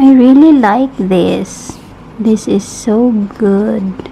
I really like this. This is so good.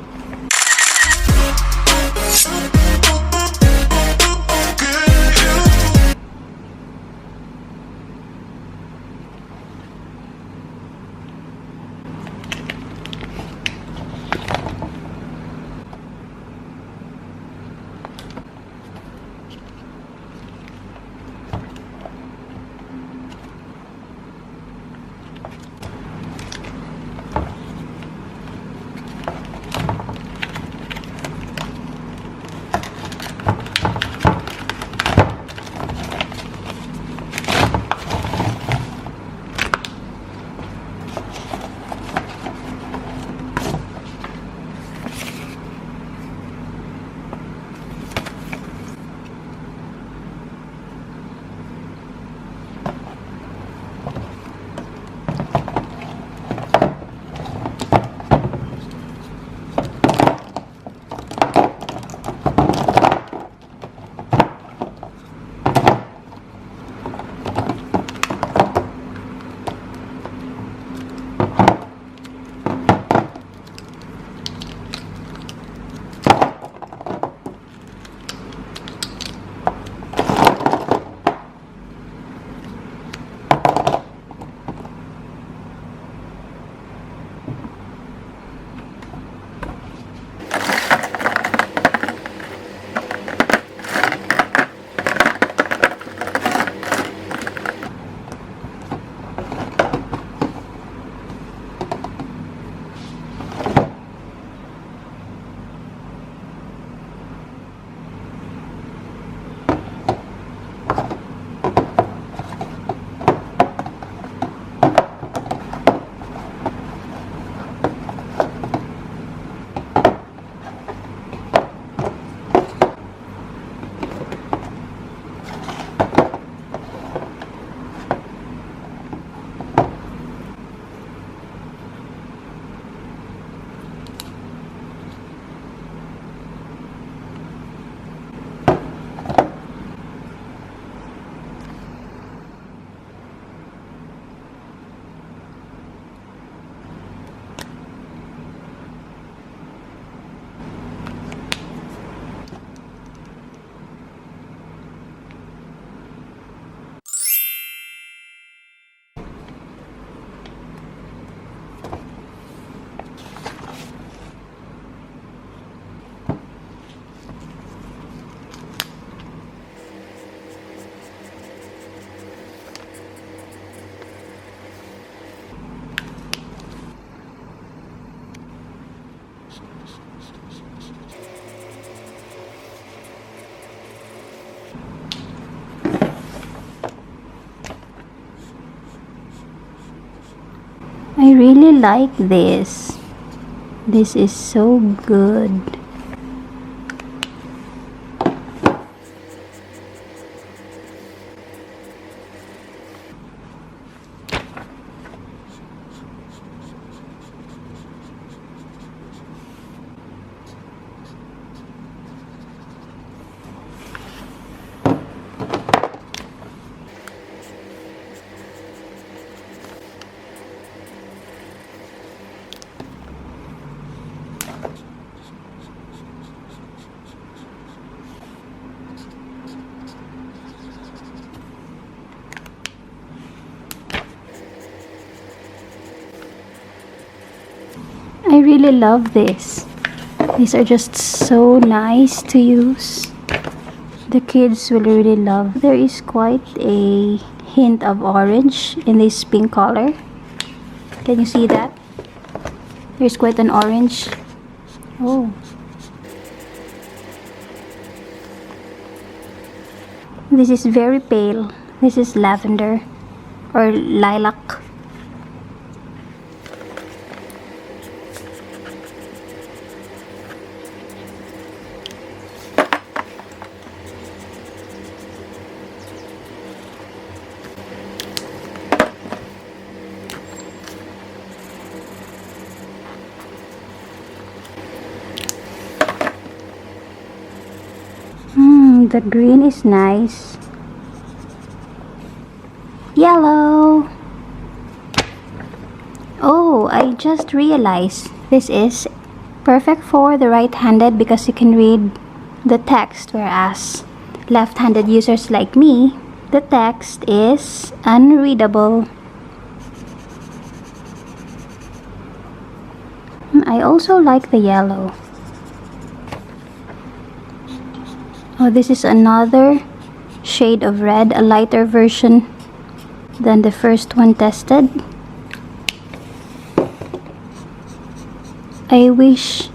I really like this. This is so good. I really love this. These are just so nice to use. The kids will really love. There is quite a hint of orange in this pink color. Can you see that? There's quite an orange. Oh. This is very pale. This is lavender or lilac. The green is nice. Yellow. I just realized this is perfect for the right-handed because you can read the text, whereas left-handed users like me, the text is unreadable. I also like the yellow. Oh, this is another shade of red, a lighter version than the first one tested. I wish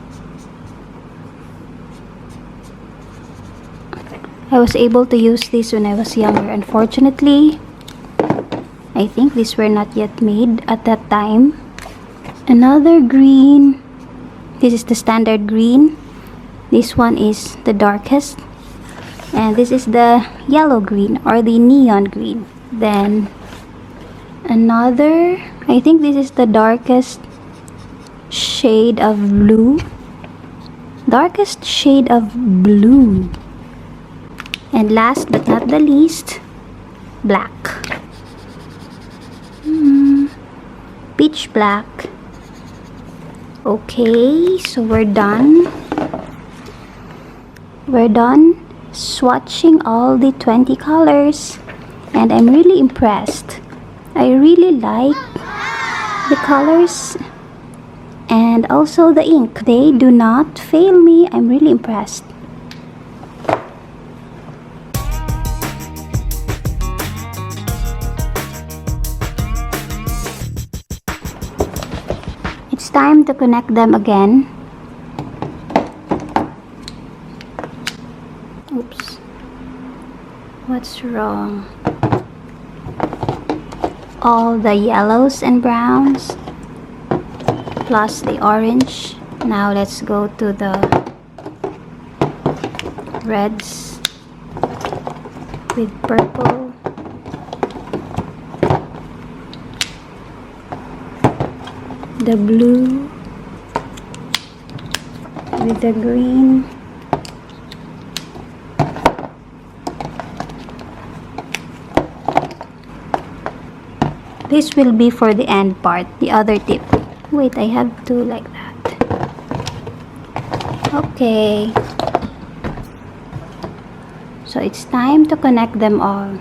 I was able to use this when I was younger. Unfortunately, I think these were not yet made at that time. Another green. This is the standard green. This one is the darkest. And this is the yellow green or the neon green. Then another, I think this is the darkest shade of blue. Darkest shade of blue. And last but not the least, black. Pitch black. Okay, so we're done. We're done swatching all the 20 colors, and I'm really impressed. I really like the colors and also the ink. They do not fail me. I'm really impressed. It's time to connect them again. Oops. What's wrong? All the yellows and browns plus the orange. Now let's go to the reds with purple. The blue with the green. This will be for the end part, the other tip. Wait, I have to like that. Okay. So it's time to connect them all.